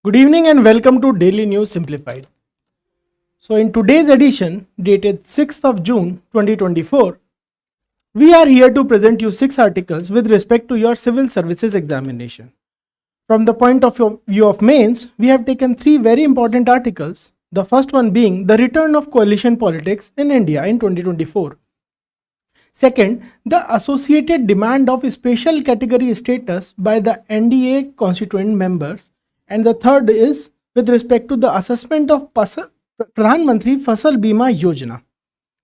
Good evening and welcome to Daily News Simplified. So in today's edition, dated 6th of June 2024, we are here to present you 6 articles with respect to your civil services examination. From the point of view of mains, we have taken 3 very important articles. The first one being the return of coalition politics in India in 2024. Second, the associated demand of special category status by the NDA constituent members. And the third is with respect to the assessment of Pradhan Mantri Fasal Bima Yojana.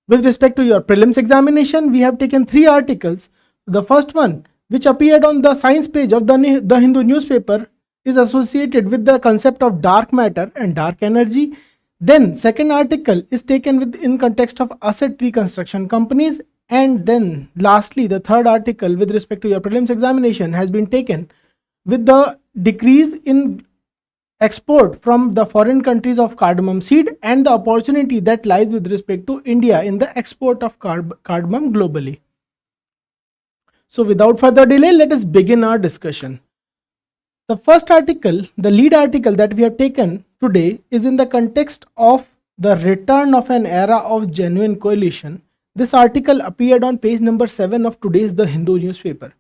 With respect to your prelims examination, we have taken 3 articles. The first one, which appeared on the science page of the Hindu newspaper, is associated with the concept of dark matter and dark energy. Then second article is taken in context of asset reconstruction companies. And then lastly, the third article with respect to your prelims examination has been taken with the decrease in export from the foreign countries of cardamom seed and the opportunity that lies with respect to India in the export of cardamom globally. So without further delay, let us begin our discussion. The first article, the lead article that we have taken today, is in the context of the return of an era of genuine coalition. This article appeared on page number 7 of today's The Hindu newspaper.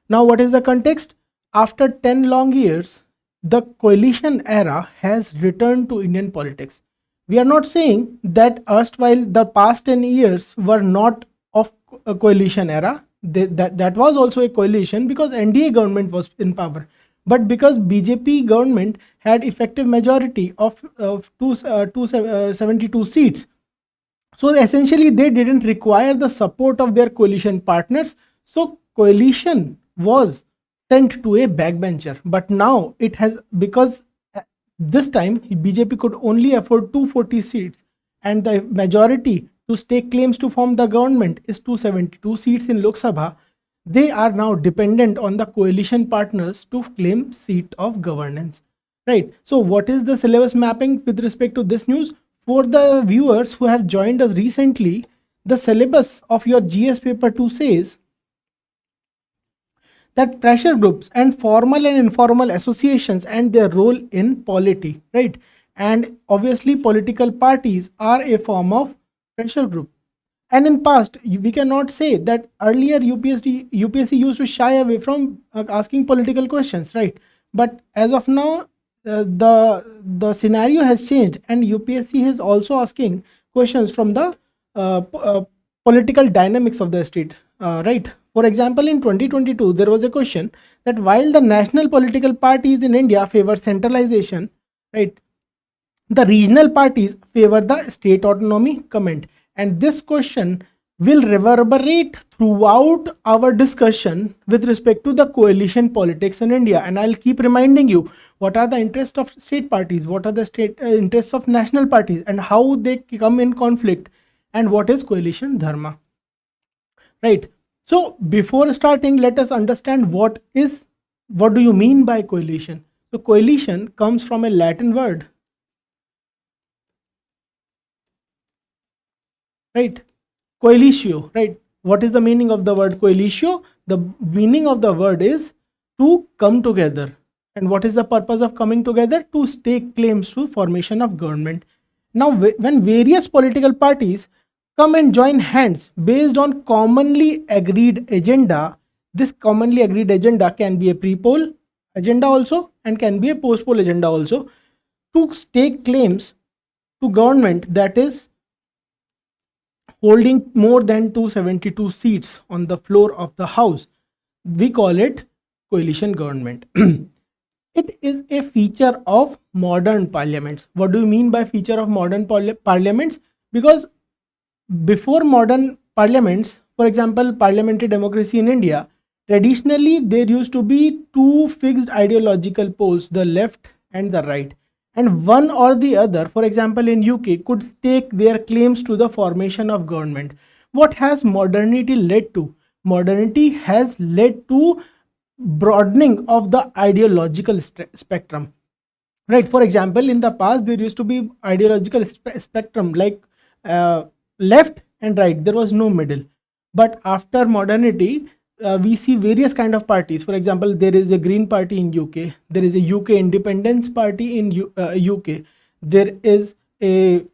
Now what is the context? After 10 long years, the coalition era has returned to Indian politics. We are not saying that erstwhile the past 10 years were not of a coalition era. That was also a coalition because NDA government was in power. But because BJP government had effective majority of 272 seats, so essentially they didn't require the support of their coalition partners. So coalition was sent to a backbencher. But now it has, because this time BJP could only afford 240 seats and the majority to stake claims to form the government is 272 seats in Lok Sabha. They are now dependent on the coalition partners to claim seat of governance. Right. So what is the syllabus mapping with respect to this news? For the viewers who have joined us recently, the syllabus of your GS paper 2 says that pressure groups and formal and informal associations and their role in polity, right? And obviously political parties are a form of pressure group. And in past, we cannot say that earlier UPSC used to shy away from asking political questions, right? But as of now, the scenario has changed and UPSC is also asking questions from the political dynamics of the state, right? For example, in 2022, there was a question that while the national political parties in India favor centralization, right, the regional parties favor the state autonomy comment. And this question will reverberate throughout our discussion with respect to the coalition politics in India. And I'll keep reminding you what are the interests of state parties, what are the state interests of national parties, and how they come in conflict, and what is coalition dharma, right? So before starting, let us understand what do you mean by coalition? So coalition comes from a Latin word, right? Coalitio, right? What is the meaning of the word coalitio? The meaning of the word is to come together. And what is the purpose of coming together? To stake claims to formation of government. Now, when various political parties come and join hands based on commonly agreed agenda, this commonly agreed agenda can be a pre-poll agenda also and can be a post-poll agenda also, to stake claims to government that is holding more than 272 seats on the floor of the house. We call it coalition government. It is a feature of modern parliaments. What do you mean by feature of modern parliaments? Because before modern parliaments, for example, parliamentary democracy in India, traditionally there used to be 2 fixed ideological poles, the left and the right. And one or the other, for example, in UK, could stake their claims to the formation of government. What has modernity led to? Modernity has led to broadening of the ideological spectrum, right? For example, in the past, there used to be ideological spectrum like left and right. There was no middle. But after modernity, we see various kind of parties. For example, there is a Green Party in UK, there is a UK Independence Party in UK, there is a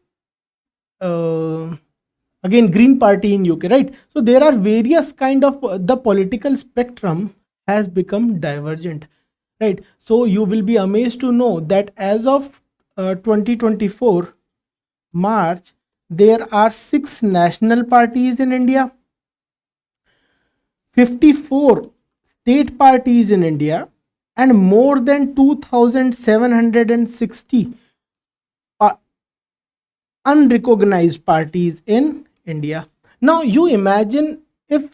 again Green Party in UK, right? So there are various kind of the political spectrum has become divergent, right? So you will be amazed to know that as of 2024 March, there are 6 national parties in India, 54 state parties in India, and more than 2760 unrecognized parties in India. Now you imagine if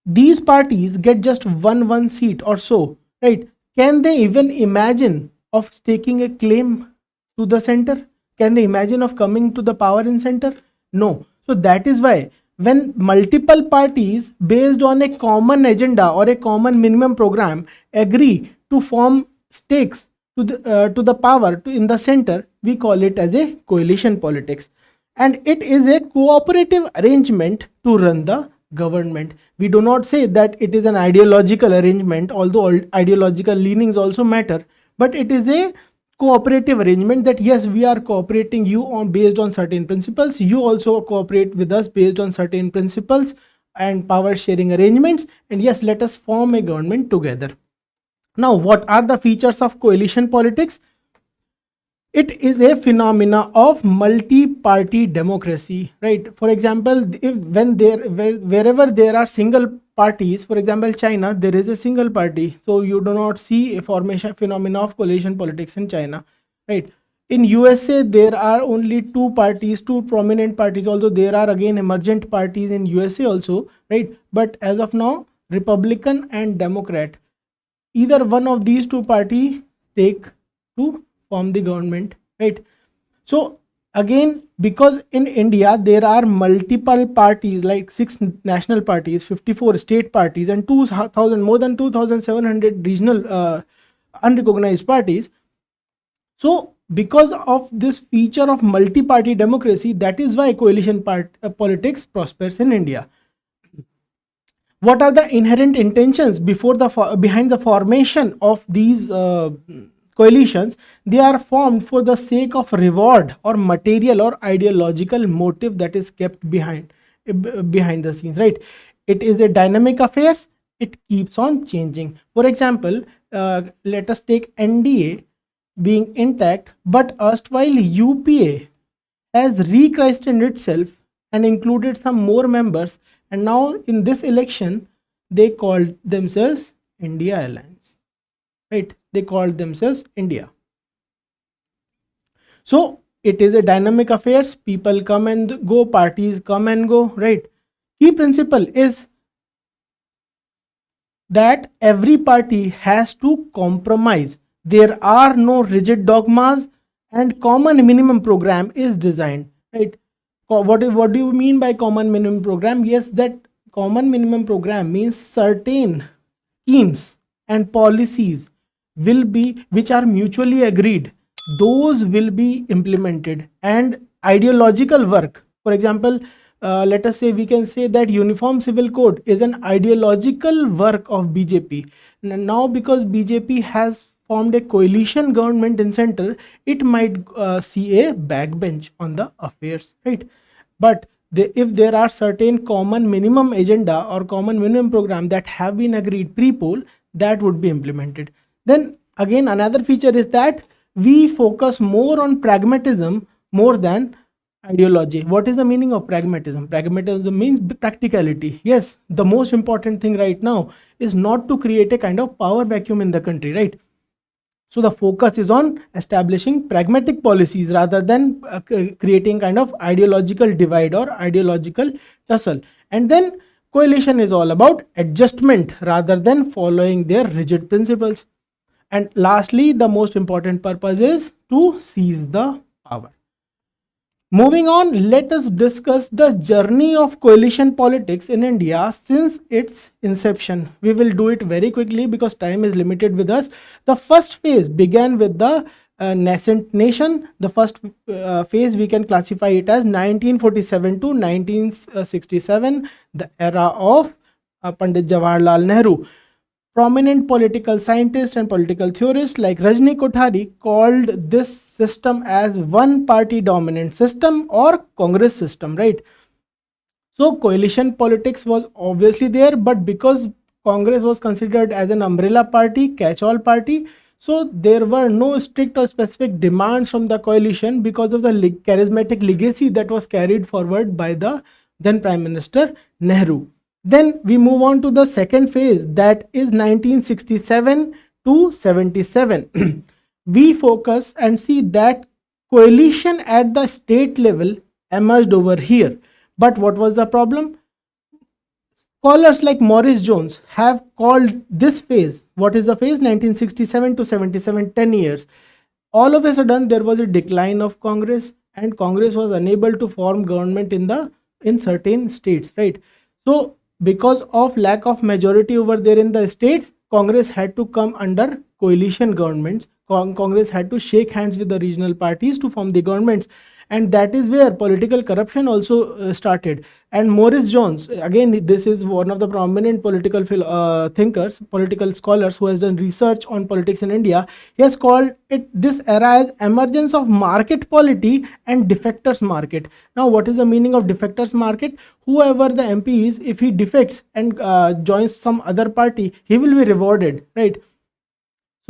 these parties get just one seat or so, right? Can they even imagine of staking a claim to the center? Can they imagine of coming to the power in center? No. So that is why when multiple parties based on a common agenda or a common minimum program agree to form stakes to the power in the center, we call it as a coalition politics, and it is a cooperative arrangement to run the government. We do not say that it is an ideological arrangement, although ideological leanings also matter, but it is a cooperative arrangement that yes, we are cooperating you on based on certain principles, you also cooperate with us based on certain principles and power sharing arrangements, and yes, let us form a government together. Now, what are the features of coalition politics? It is a phenomena of multi-party democracy, right? For example, wherever there are single parties, for example, China, there is a single party, so you do not see a formation phenomena of coalition politics in China, right? In USA, there are only 2 parties, 2 prominent parties, although there are again emergent parties in USA also, right? But as of now, Republican and Democrat, either one of these 2 parties take to form the government, right? So again, because in India there are multiple parties like 6 national parties, 54 state parties, and more than 2700 regional unrecognized parties. So because of this feature of multi-party democracy, that is why coalition politics prospers in India. What are the inherent intentions behind the formation of these coalitions? They are formed for the sake of reward or material or ideological motive that is kept behind the scenes, right? It is a dynamic affairs, it keeps on changing. For example, let us take NDA being intact, but erstwhile UPA has rechristened itself and included some more members, and now in this election they called themselves India Alliance, right? They called themselves India. So it is a dynamic affairs, people come and go, parties come and go, right? Key principle is that every party has to compromise. There are no rigid dogmas, and common minimum program is designed, right? What do you mean by common minimum program? Yes, that common minimum program means certain schemes and policies will be which are mutually agreed, those will be implemented, and ideological work. For example, let us say we can say that uniform civil code is an ideological work of BJP. Now because BJP has formed a coalition government in center, it might see a backbench on the affairs, right? But if there are certain common minimum agenda or common minimum program that have been agreed pre-poll, that would be implemented. Then again, another feature is that we focus more on pragmatism more than ideology. What is the meaning of pragmatism? Pragmatism means practicality. Yes, the most important thing right now is not to create a kind of power vacuum in the country, right? So the focus is on establishing pragmatic policies rather than creating kind of ideological divide or ideological tussle. And then coalition is all about adjustment rather than following their rigid principles. And lastly, the most important purpose is to seize the power. Moving on, let us discuss the journey of coalition politics in India since its inception. We will do it very quickly because time is limited with us. The first phase began with the nascent nation. The first phase we can classify it as 1947 to 1967, the era of Pandit Jawaharlal Nehru. Prominent political scientists and political theorists like Rajni Kothari called this system as one party dominant system or Congress system, right? So coalition politics was obviously there, but because Congress was considered as an umbrella party, catch-all party, so there were no strict or specific demands from the coalition because of the charismatic legacy that was carried forward by the then Prime Minister Nehru. Then we move on to the second phase, that is 1967 to 77. We focus and see that coalition at the state level emerged over here. But what was the problem? Scholars like Maurice Jones have called this phase, what is the phase? 1967 to 77, 10 years. All of a sudden there was a decline of Congress, and Congress was unable to form government in certain states, right? So because of lack of majority over there in the states, Congress had to come under coalition governments. Congress had to shake hands with the regional parties to form the governments, and that is where political corruption also started. And Maurice Jones, again, this is one of the prominent political thinkers, political scholars who has done research on politics in India. He has called it this era as emergence of market polity and defectors market. Now, what is the meaning of defectors market? Whoever the MP is, if he defects and joins some other party, he will be rewarded, right?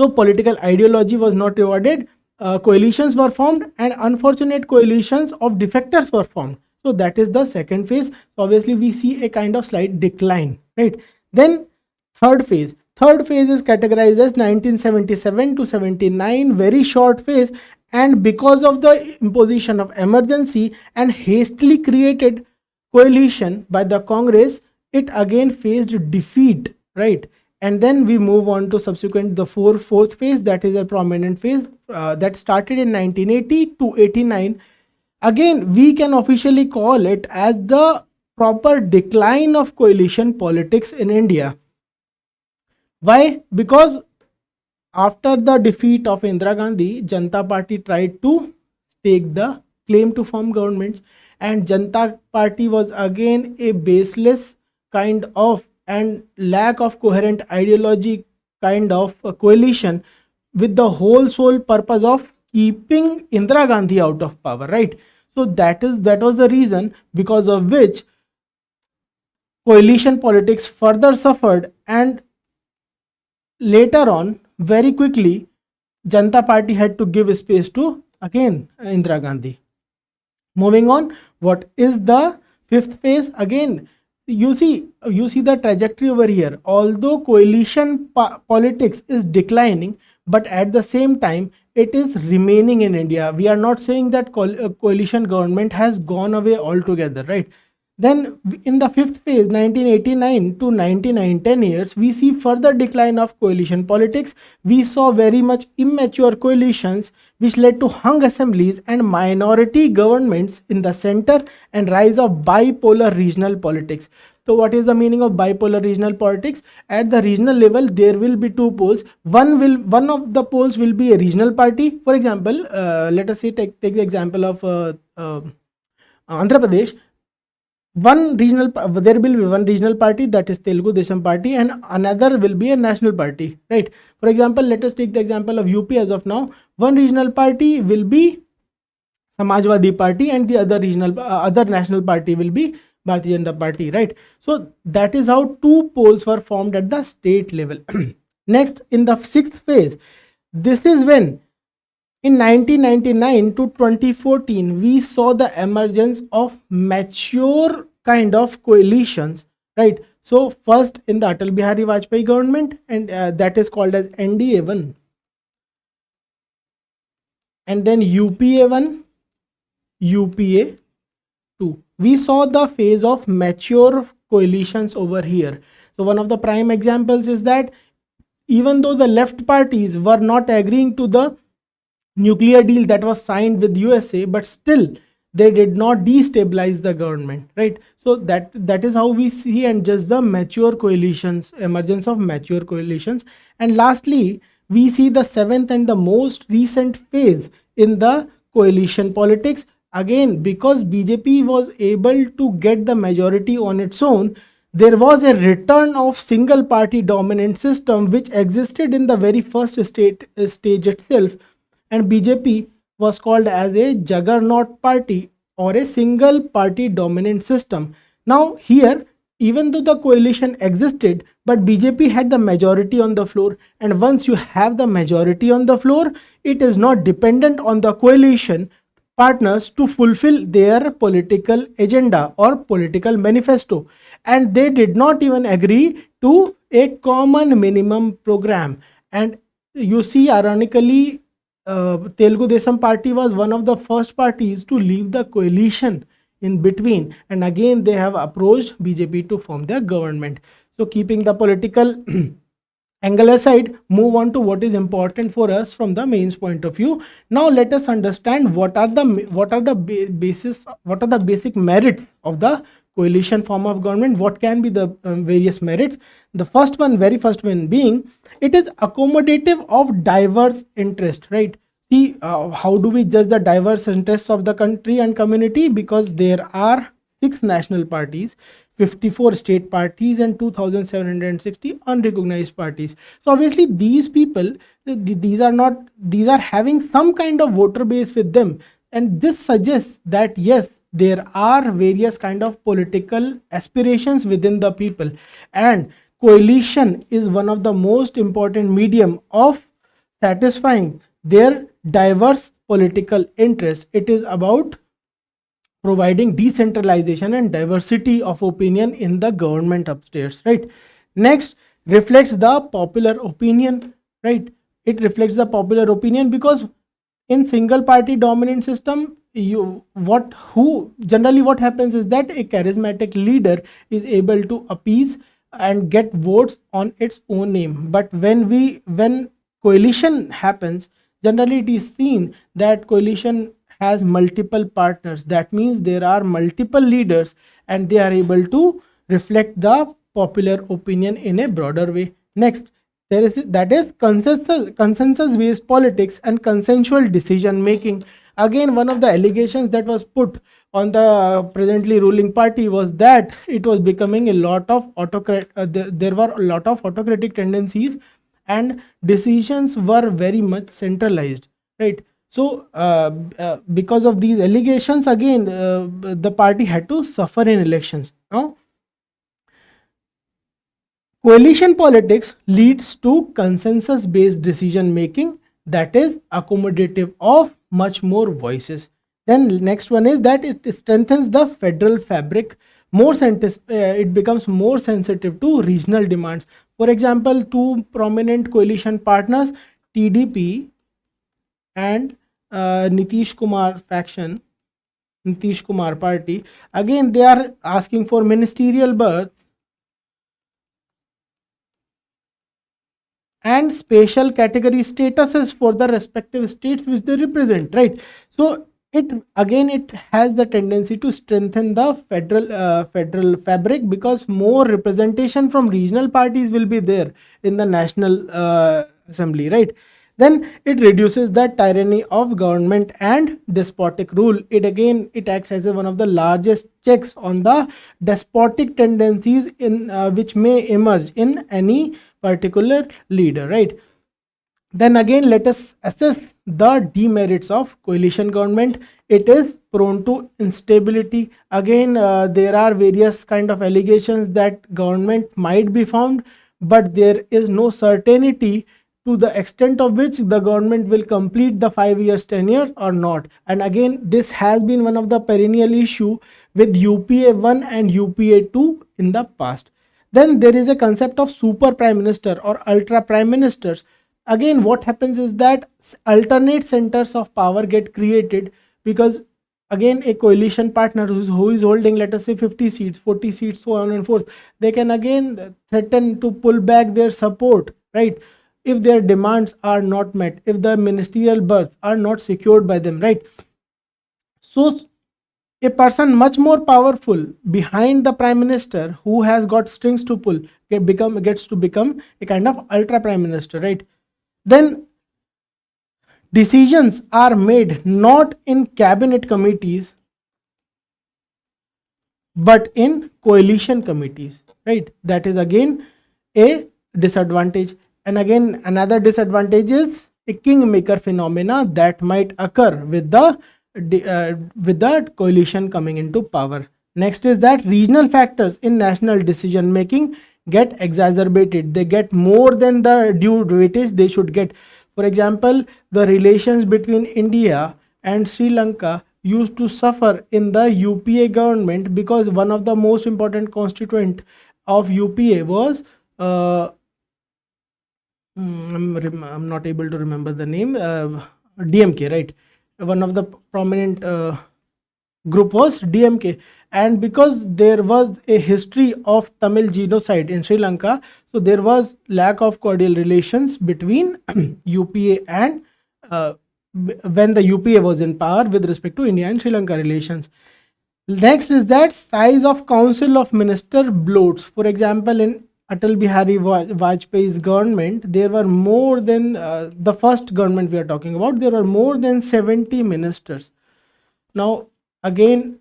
So political ideology was not rewarded. Coalitions were formed, and unfortunate coalitions of defectors were formed. So that is the second phase. So obviously we see a kind of slight decline, right? Then third phase is categorized as 1977 to 79, very short phase, and because of the imposition of emergency and hastily created coalition by the Congress, it again faced defeat, right? And then we move on to subsequent the fourth phase, that is a prominent phase that started in 1980 to 89. Again, we can officially call it as the proper decline of coalition politics in India. Why? Because after the defeat of Indira Gandhi, Janata Party tried to stake the claim to form governments, and Janata Party was again a baseless kind of and lack of coherent ideology kind of a coalition with the whole sole purpose of keeping Indira Gandhi out of power, right? So that was the reason because of which coalition politics further suffered, and later on, very quickly, Janata Party had to give space to again Indira Gandhi. Moving on, what is the fifth phase? Again, you see the trajectory over here. Although coalition politics is declining, but at the same time it is remaining in India. We are not saying that coalition government has gone away altogether, right? Then in the fifth phase, 1989 to 99, 10 years, we see further decline of coalition politics. We saw very much immature coalitions, which led to hung assemblies and minority governments in the center and rise of bipolar regional politics. So what is the meaning of bipolar regional politics? At the regional level, there will be two poles. One of the poles will be a regional party. For example, let us say take the example of Andhra Pradesh. There will be one regional party, that is Telugu Desam Party, and another will be a national party, right? For example, let us take the example of UP as of now. One regional party will be Samajwadi Party, and the other national party will be Bharatiya Janata Party, right? So that is how two poles were formed at the state level. Next, in the sixth phase, this is when in 1999 to 2014, we saw the emergence of mature kind of coalitions, right? So first in the Atal Bihari Vajpayee government, and that is called as NDA1, and then UPA1, UPA2. We saw the phase of mature coalitions over here. So one of the prime examples is that even though the left parties were not agreeing to the nuclear deal that was signed with USA, but still they did not destabilize the government, right? So that is how we see and just the mature coalitions, emergence of mature coalitions. And lastly, we see the seventh and the most recent phase in the coalition politics. Again, because BJP was able to get the majority on its own, there was a return of single party dominant system which existed in the very first stage itself, and BJP was called as a juggernaut party or a single party dominant system. Now here, even though the coalition existed, but BJP had the majority on the floor, and once you have the majority on the floor, it is not dependent on the coalition partners to fulfill their political agenda or political manifesto, and they did not even agree to a common minimum program. And you see, ironically, Telugu Desam party was one of the first parties to leave the coalition in between, and again they have approached BJP to form their government. So keeping the political angle aside, move on to what is important for us from the mains point of view. Now let us understand what are the basic merits of the coalition form of government. What can be the various merits? The very first one being, it is accommodative of diverse interest, right? See, how do we judge the diverse interests of the country and community? Because there are 6 national parties, 54 state parties, and 2760 unrecognized parties. So obviously these people, these are having some kind of voter base with them, and this suggests that yes, there are various kind of political aspirations within the people, and coalition is one of the most important medium of satisfying their diverse political interests. It is about providing decentralization and diversity of opinion in the government upstairs, right? Next, reflects the popular opinion, right? It reflects the popular opinion because in single party dominant system, generally what happens is that a charismatic leader is able to appease and get votes on its own name. But when coalition happens, generally it is seen that coalition has multiple partners. That means there are multiple leaders, and they are able to reflect the popular opinion in a broader way. Next, that is consensus based politics and consensual decision making. Again, one of the allegations that was put on the presently ruling party was that it was becoming a lot of there were a lot of autocratic tendencies, and decisions were very much centralized, right? So because of these allegations, again the party had to suffer in elections. Now, coalition politics leads to consensus based decision making that is accommodative of much more voices. Then next one is that it strengthens the federal fabric. It becomes more sensitive to regional demands. For example, 2 prominent coalition partners, TDP and Nitish Kumar faction, Nitish Kumar party, again they are asking for ministerial berth and special category statuses for the respective states which they represent, right? So it has the tendency to strengthen the federal fabric, because more representation from regional parties will be there in the national assembly, right? Then it reduces the tyranny of government and despotic rule. It acts as one of the largest checks on the despotic tendencies in which may emerge in any particular leader, right? Then again, let us assess the demerits of coalition government. It is prone to instability. Again, there are various kind of allegations that government might be formed, but there is no certainty to the extent of which the government will complete the 5 years tenure or not. And again, this has been one of the perennial issue with UPA 1 and UPA 2 in the past. Then there is a concept of super prime minister or ultra prime ministers. Again, what happens is that alternate centers of power get created, because again a coalition partner who is holding, let us say, 50 seats, 40 seats, so on and forth, they can again threaten to pull back their support, right, if their demands are not met, if the ministerial berths are not secured by them, right? So a person much more powerful behind the prime minister, who has got strings to pull, gets to become a kind of ultra prime minister, right? Then decisions are made not in cabinet committees but in coalition committees, right? That is again a disadvantage. And again, another disadvantage is a kingmaker phenomena that might occur with the coalition coming into power. Next is that regional factors in national decision making get exacerbated. They get more than the due weightage they should get. For example, the relations between India and Sri Lanka used to suffer in the UPA government because one of the most important constituent of UPA was I'm not able to remember the name, DMK, right? One of the prominent group was DMK, and because there was a history of Tamil genocide in Sri Lanka, so there was lack of cordial relations between UPA and when the UPA was in power with respect to India and Sri Lanka relations. Next is that size of council of minister bloats. For example, in Atal Bihari Vajpayee's government, there were more than the first government we are talking about, there were more than 70 ministers. Now, again,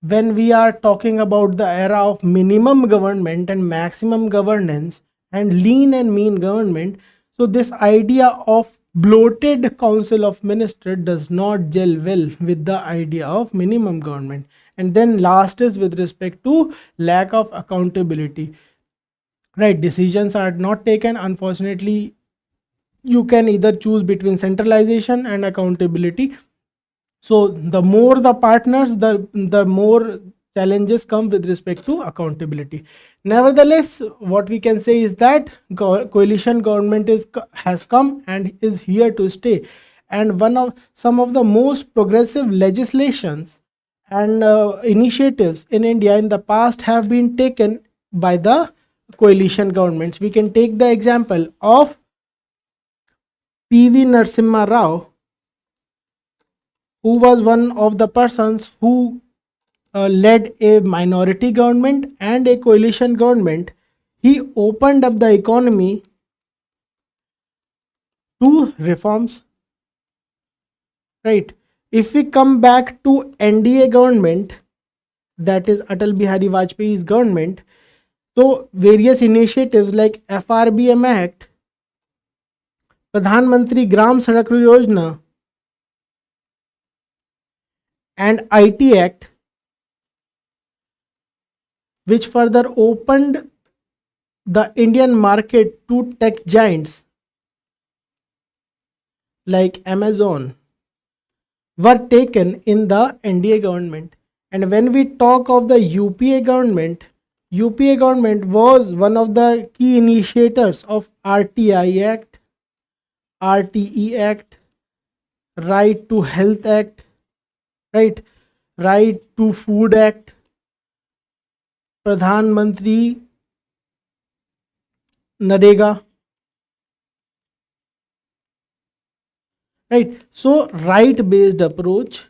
when we are talking about the era of minimum government and maximum governance and lean and mean government, so this idea of bloated council of minister does not gel well with the idea of minimum government. And then last is with respect to lack of accountability, right? Decisions are not taken. Unfortunately, you can either choose between centralization and accountability. So the more the partners, the more challenges come with respect to accountability. Nevertheless, what we can say is that coalition government has come and is here to stay. And some of the most progressive legislations and initiatives in India in the past have been taken by the coalition governments. We can take the example of PV Narasimha Rao, who was one of the persons who led a minority government and a coalition government. He opened up the economy to reforms, right? If we come back to NDA government, that is Atal Bihari Vajpayee's government, so various initiatives like FRBM Act, Pradhan Mantri Gram Sadak Yojana, and IT Act, which further opened the Indian market to tech giants like Amazon, were taken in the NDA government. And when we talk of the UPA government was one of the key initiators of RTI Act, RTE Act, Right to Health Act, right to Food Act, Pradhan Mantri Narega, right? So right based approach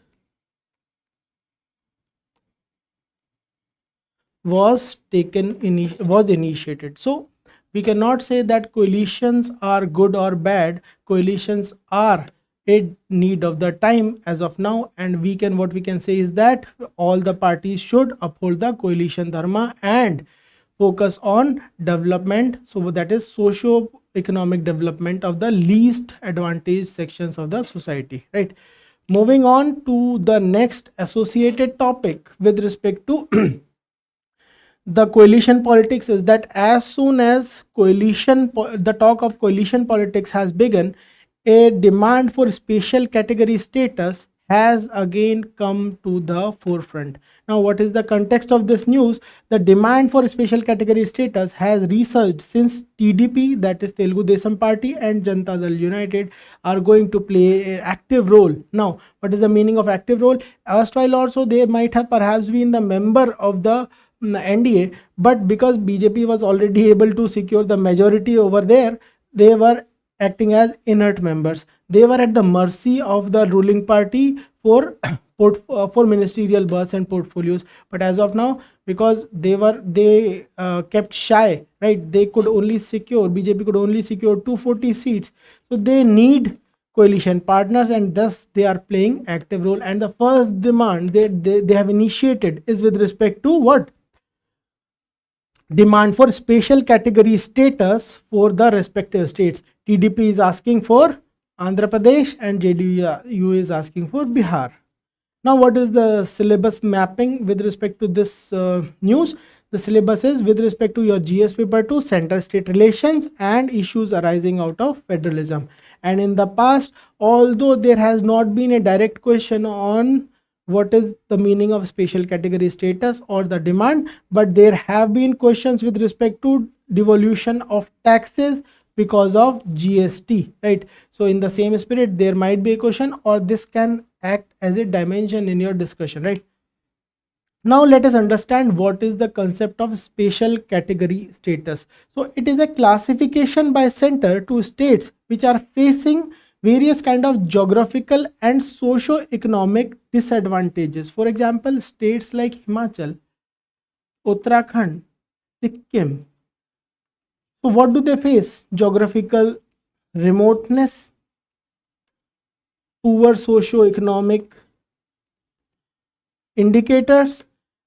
was initiated. So we cannot say that coalitions are good or bad. Coalitions are a need of the time as of now, and what we can say is that all the parties should uphold the coalition dharma and focus on development, so that is socio-economic development of the least advantaged sections of the society, right? Moving on to the next associated topic with respect to the coalition politics is that as soon as the talk of coalition politics has begun, a demand for special category status has again come to the forefront. Now, what is the context of this news? The demand for special category status has resurged since TDP, that is Telugu Desam Party, and Janata Dal United are going to play an active role. Now, what is the meaning of active role? Erstwhile also they might have perhaps been the member of the NDA, but because BJP was already able to secure the majority over there, they were acting as inert members. They were at the mercy of the ruling party for ministerial berths and portfolios. But as of now, because they kept shy, right? BJP could only secure 240 seats. So they need coalition partners, and thus they are playing active role. And the first demand they have initiated is with respect to what? demand for special category status for the respective states. TDP is asking for Andhra Pradesh and JDU is asking for Bihar. Now, what is the syllabus mapping with respect to this news? The syllabus is with respect to your GS paper 2, center-state relations and issues arising out of federalism. And in the past, although there has not been a direct question on what is the meaning of special category status or the demand, but there have been questions with respect to devolution of taxes because of GST, right? So in the same spirit, there might be a question, or this can act as a dimension in your discussion, right? Now let us understand what is the concept of special category status. So it is a classification by center to states which are facing various kind of geographical and socio-economic disadvantages. For example, states like Himachal, Uttarakhand, Sikkim. So what do they face? Geographical remoteness, poor socio-economic indicators,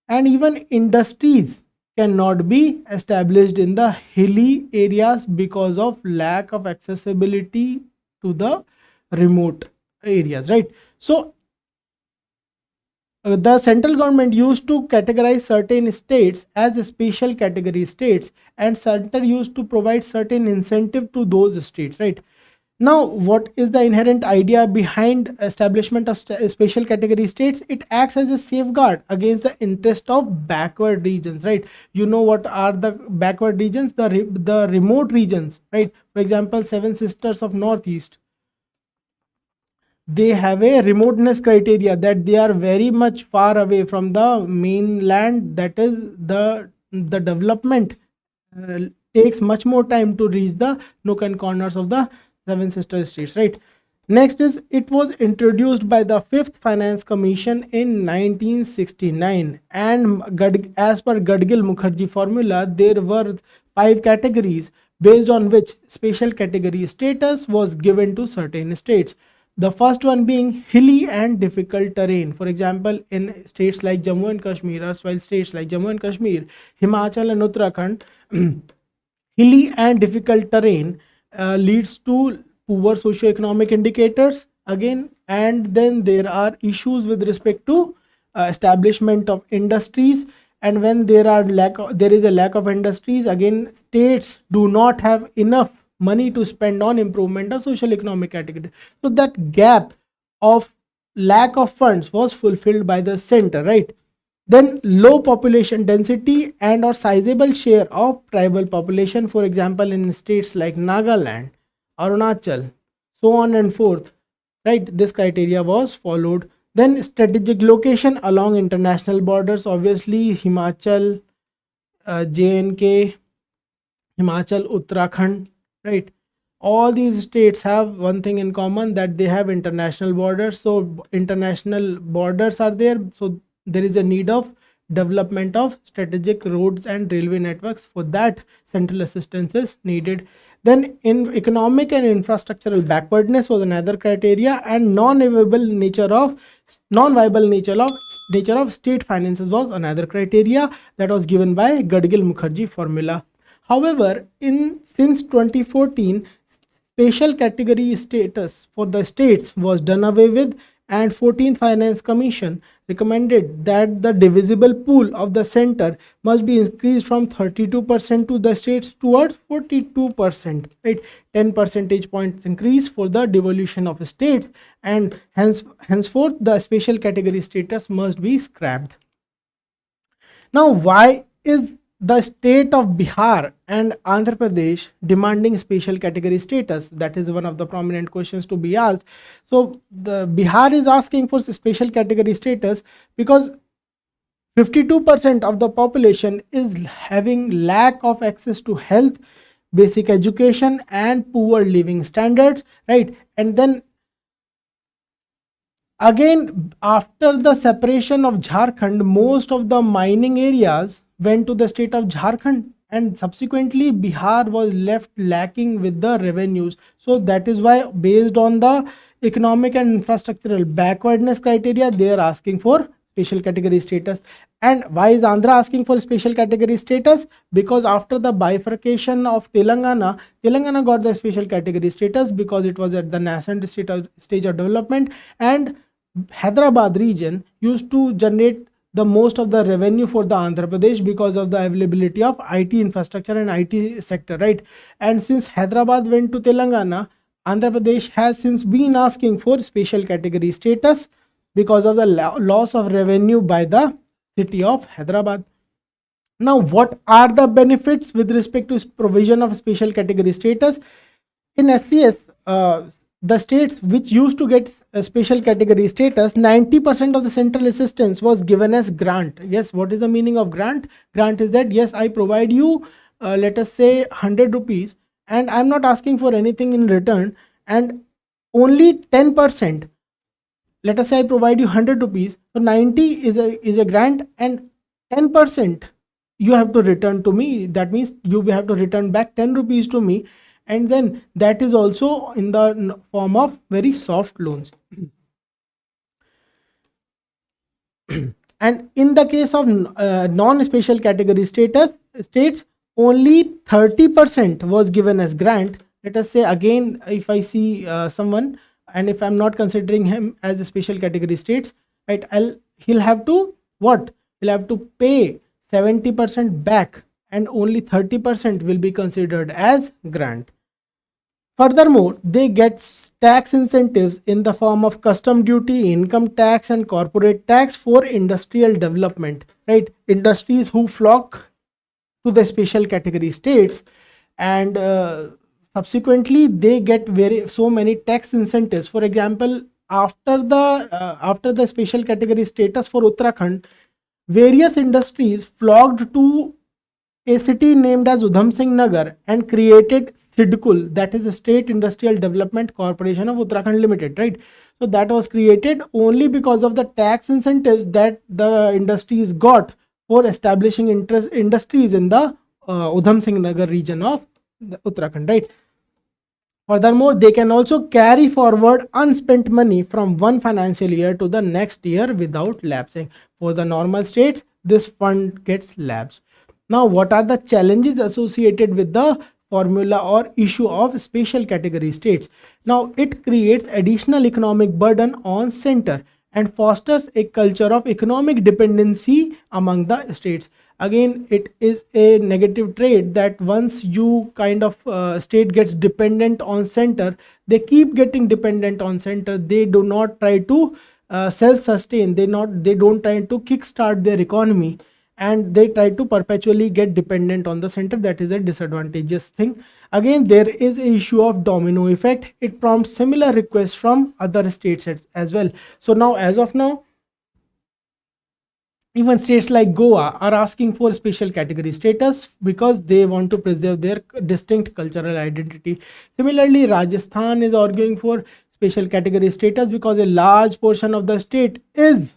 and even industries cannot be established in the hilly areas because of lack of accessibility to the remote areas, right? So the central government used to categorize certain states as special category states, and center used to provide certain incentive to those states, right? Now, what is the inherent idea behind establishment of special category states? It acts as a safeguard against the interest of backward regions, right? You know what are the backward regions? The remote regions, right? For example, Seven Sisters of Northeast, they have a remoteness criteria that they are very much far away from the mainland. That is, the development takes much more time to reach the nook and corners of the Seven Sister states, right? Next is, it was introduced by the Fifth Finance Commission in 1969, and as per Gadgil Mukherjee formula, there were 5 categories based on which special category status was given to certain states. The first one being hilly and difficult terrain. For example, in states like Jammu and Kashmir, while states like Jammu and Kashmir, Himachal and Uttarakhand, hilly and difficult terrain leads to poor socio-economic indicators again, and then there are issues with respect to establishment of industries, and when there is a lack of industries, again states do not have enough money to spend on improvement of social economic category. So that gap of lack of funds was fulfilled by the center, right? Then low population density and or sizable share of tribal population, for example in states like Nagaland, Arunachal, so on and forth, right? This criteria was followed. Then strategic location along international borders, obviously Himachal, JNK, Himachal, Uttarakhand, right? All these states have one thing in common, that they have international borders. So international borders are there, so there is a need of development of strategic roads and railway networks. For that, central assistance is needed. Then in economic and infrastructural backwardness was another criteria, and non-viable nature of state finances was another criteria that was given by Gadgil Mukherjee formula. However, since 2014, special category status for the states was done away with, and 14th Finance Commission recommended that the divisible pool of the center must be increased from 32% to the states towards 42%, right? 10 percentage points increase for the devolution of states, and henceforth the special category status must be scrapped. Now, why is the state of Bihar and Andhra Pradesh demanding special category status? That is one of the prominent questions to be asked. So the Bihar is asking for special category status because 52% of the population is having lack of access to health, basic education and poor living standards, right? And then again, after the separation of Jharkhand, most of the mining areas went to the state of Jharkhand, and subsequently Bihar was left lacking with the revenues. So that is why, based on the economic and infrastructural backwardness criteria, they are asking for special category status. And why is Andhra asking for special category status? Because after the bifurcation of Telangana, Telangana got the special category status because it was at the nascent stage of development, and Hyderabad region used to generate the most of the revenue for the Andhra Pradesh because of the availability of IT infrastructure and IT sector, right? And since Hyderabad went to Telangana, Andhra Pradesh has since been asking for special category status because of the loss of revenue by the city of Hyderabad. Now, what are the benefits with respect to provision of special category status? In SCS, the states which used to get a special category status, 90% of the central assistance was given as grant. Yes, what is the meaning of grant? Grant is that, yes, I provide you, let us say 100 rupees, and I'm not asking for anything in return, and only 10%, let us say I provide you 100 rupees, so 90 is a grant, and 10% you have to return to me. That means you have to return back 10 rupees to me, and then that is also in the form of very soft loans. And in the case of non-special category states, only 30% was given as grant. Let us say again, if I see someone, and if I'm not considering him as a special category states, right, he'll have to what? He'll have to pay 70% back, and only 30% will be considered as grant. Furthermore, they get tax incentives in the form of custom duty, income tax, and corporate tax for industrial development, right? Industries who flock to the special category states, and subsequently they get so many tax incentives. For example, after the special category status for Uttarakhand, various industries flocked to a city named as Udham Singh Nagar and created SIDCUL, that is a State Industrial Development Corporation of Uttarakhand Limited, right? So that was created only because of the tax incentives that the industries got for establishing industries in the Udham Singh Nagar region of Uttarakhand, right? Furthermore, they can also carry forward unspent money from one financial year to the next year without lapsing. For the normal states, this fund gets lapsed. Now, what are the challenges associated with the formula or issue of special category states? Now, it creates additional economic burden on center and fosters a culture of economic dependency among the states. Again, it is a negative trait that once you kind of state gets dependent on center, they keep getting dependent on center. They do not try to self-sustain. They don't try to kickstart their economy, and they try to perpetually get dependent on the center. That is a disadvantageous thing. Again, there is a issue of domino effect. It prompts similar requests from other states as well. So now, as of now, even states like Goa are asking for special category status because they want to preserve their distinct cultural identity. Similarly, Rajasthan is arguing for special category status because a large portion of the state is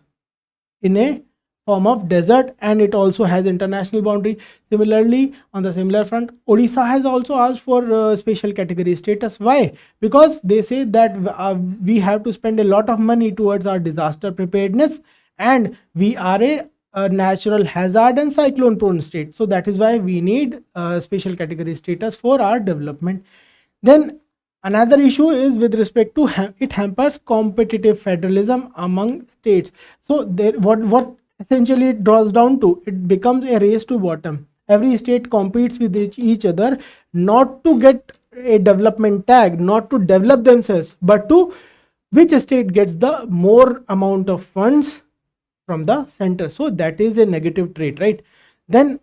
in a form of desert, and it also has international boundary. Similarly, on the similar front, Odisha has also asked for special category status. Why? Because they say that we have to spend a lot of money towards our disaster preparedness, and we are a natural hazard and cyclone prone state. So that is why we need special category status for our development. Then another issue is with respect to it hampers competitive federalism among states. So there, what essentially it draws down to, it becomes a race to bottom. Every state competes with each other, not to get a development tag, not to develop themselves, but to which state gets the more amount of funds from the center. So that is a negative trait, right? Then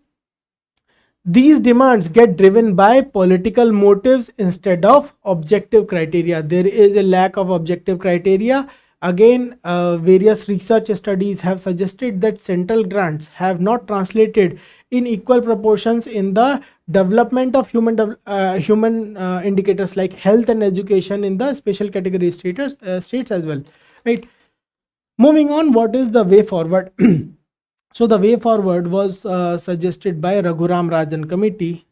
these demands get driven by political motives instead of objective criteria. There is a lack of objective criteria. Again, various research studies have suggested that central grants have not translated in equal proportions in the development of human indicators like health and education in the special category states as well, right? Moving on, what is the way forward? So the way forward was suggested by Raghuram Rajan committee,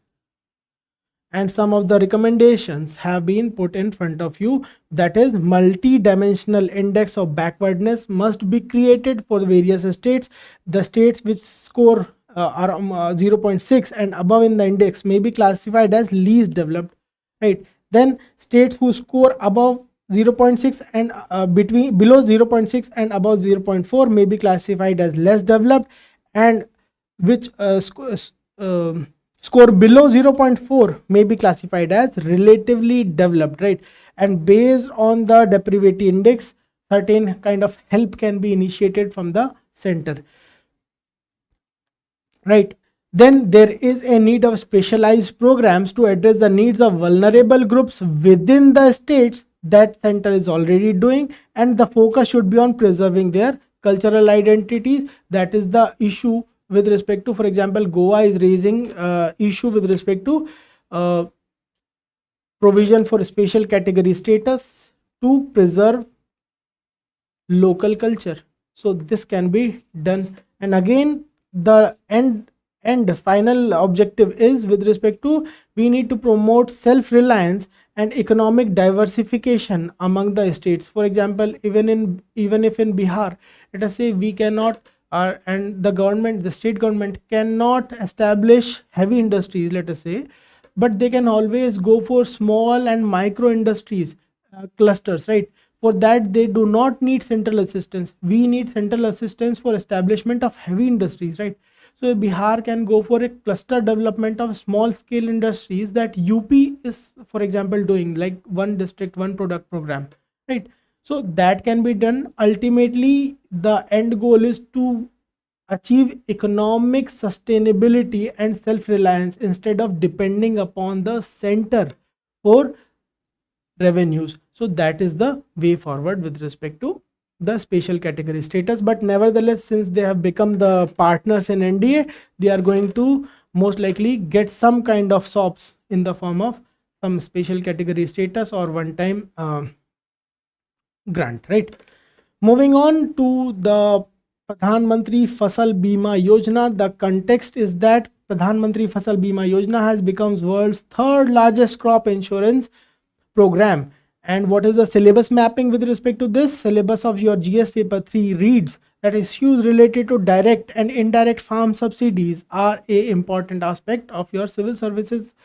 and some of the recommendations have been put in front of you. That is, multi-dimensional index of backwardness must be created for various states. The states which score are 0.6 and above in the index may be classified as least developed, right? Then states who score above 0.6 and below 0.6 and above 0.4 may be classified as less developed, and which score below 0.4 may be classified as relatively developed, right? And based on the depravity index, certain kind of help can be initiated from the center, right? Then there is a need of specialized programs to address the needs of vulnerable groups within the states that center is already doing, and the focus should be on preserving their cultural identities. That is the issue with respect to, for example, Goa is raising issue with respect to provision for special category status to preserve local culture. So this can be done, and again the end final objective is with respect to, we need to promote self-reliance and economic diversification among the states. For example, even if in Bihar, let us say, we cannot and the state government cannot establish heavy industries, let us say, but they can always go for small and micro industries clusters, right? For that they do not need central assistance. We need central assistance for establishment of heavy industries, right? So Bihar can go for a cluster development of small scale industries that UP is, for example, doing, like one district, one product program, right? So that can be done. Ultimately, the end goal is to achieve economic sustainability and self-reliance instead of depending upon the center for revenues. So that is the way forward with respect to the special category status. But nevertheless, since they have become the partners in NDA, they are going to most likely get some kind of SOPs in the form of some special category status or one-time grant, right? Moving on to the Pradhan Mantri Fasal Bima Yojana, the context is that Pradhan Mantri Fasal Bima Yojana has become world's third largest crop insurance program. And what is the syllabus mapping with respect to this? Syllabus of your GS paper 3 reads that issues related to direct and indirect farm subsidies are a important aspect of your civil services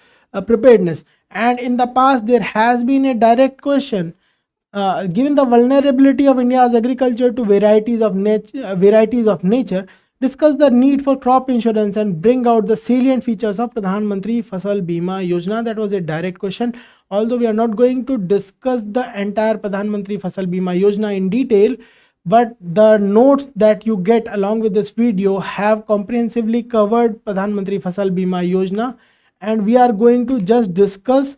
preparedness. And in the past, there has been a direct question. Given the vulnerability of India's agriculture to varieties of nature, discuss the need for crop insurance and bring out the salient features of Pradhan Mantri Fasal Bima Yojana. That was a direct question. Although we are not going to discuss the entire Pradhan Mantri Fasal Bima Yojana in detail, but the notes that you get along with this video have comprehensively covered Pradhan Mantri Fasal Bima Yojana, and we are going to just discuss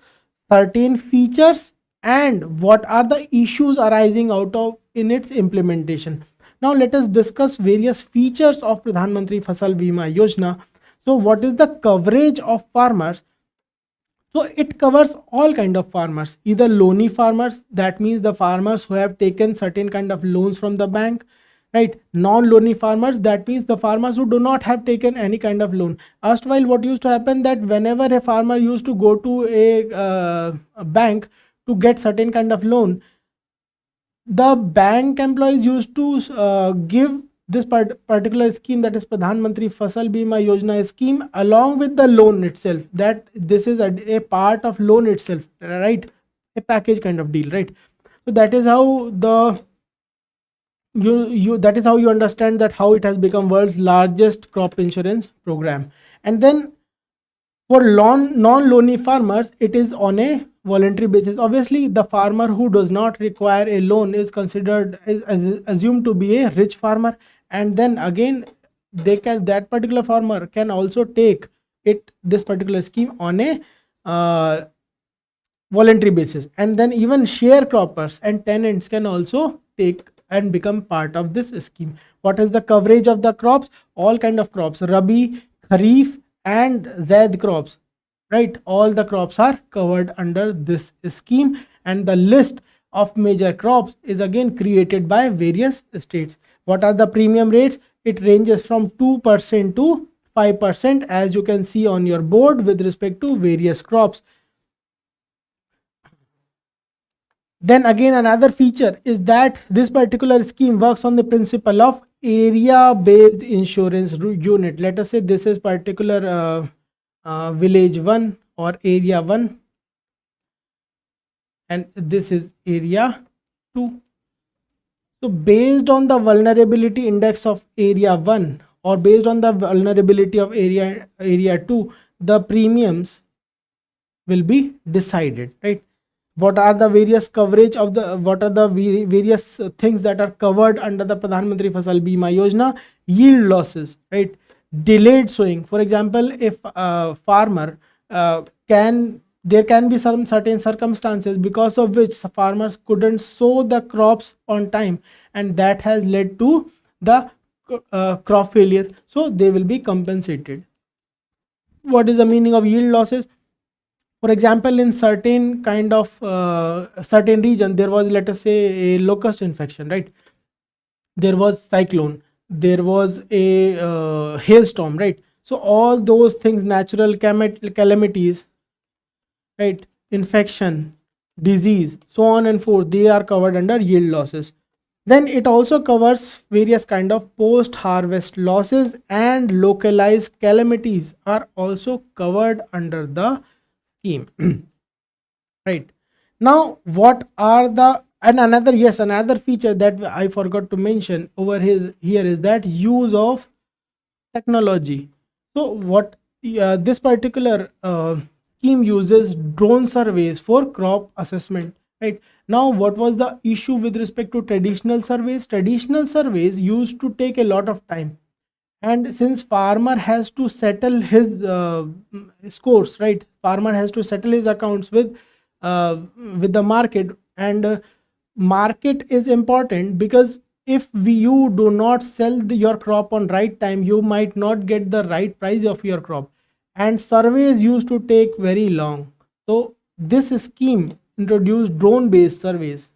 certain features and what are the issues arising out of in its implementation. Now let us discuss various features of Pradhan Mantri Fasal Bima Yojana. So what is the coverage of farmers? So it covers all kind of farmers, either loany farmers, that means the farmers who have taken certain kind of loans from the bank, right? Non-loany farmers, that means the farmers who do not have taken any kind of loan. Erstwhile, what used to happen, that whenever a farmer used to go to a bank to get certain kind of loan, the bank employees used to give this particular scheme, that is Pradhan Mantri Fasal Bima Yojana scheme, along with the loan itself, that this is a part of loan itself, right? A package kind of deal, right? So that is how that is how you understand that how it has become world's largest crop insurance program. And then for non-loany farmers, it is on a voluntary basis. Obviously, the farmer who does not require a loan is considered, is assumed to be a rich farmer, and then again that particular farmer can also take this particular scheme on a voluntary basis. And then even sharecroppers and tenants can also take and become part of this scheme. What is the coverage of the crops? All kind of crops, Rabi, Kharif and Zaid crops, right? All the crops are covered under this scheme, and the list of major crops is again created by various states. What are the premium rates? It ranges from 2% to 5%, as you can see on your board, with respect to various crops. Then again, another feature is that this particular scheme works on the principle of area based insurance unit. Let us say this is particular village 1 or area 1, and this is area 2. So based on the vulnerability index of area 1 or based on the vulnerability of area 2, the premiums will be decided, right? What are the various coverage of the, what are the various things that are covered under the Pradhan Mantri Fasal Bima Yojana? Yield losses, right? Delayed sowing. For example, if a farmer there can be some certain circumstances because of which farmers couldn't sow the crops on time, and that has led to the crop failure, so they will be compensated. What is the meaning of yield losses? For example, in certain kind of certain region, there was, let us say, a locust infection, right? There was cyclone, there was a hailstorm, right? So all those things, natural calamities, right, infection, disease, so on and forth, they are covered under yield losses. Then it also covers various kind of post harvest losses, and localized calamities are also covered under the scheme. Right. Now, what are the, and another, yes, another feature that I forgot to mention over here is that use of technology. So what this particular scheme uses drone surveys for crop assessment, right? Now, what was the issue with respect to traditional surveys? Traditional surveys used to take a lot of time, and since farmer has to settle his scores, right, farmer has to settle his accounts with the market, and market is important, because if you do not sell your crop on right time, you might not get the right price of your crop, and surveys used to take very long. So this scheme introduced drone based surveys,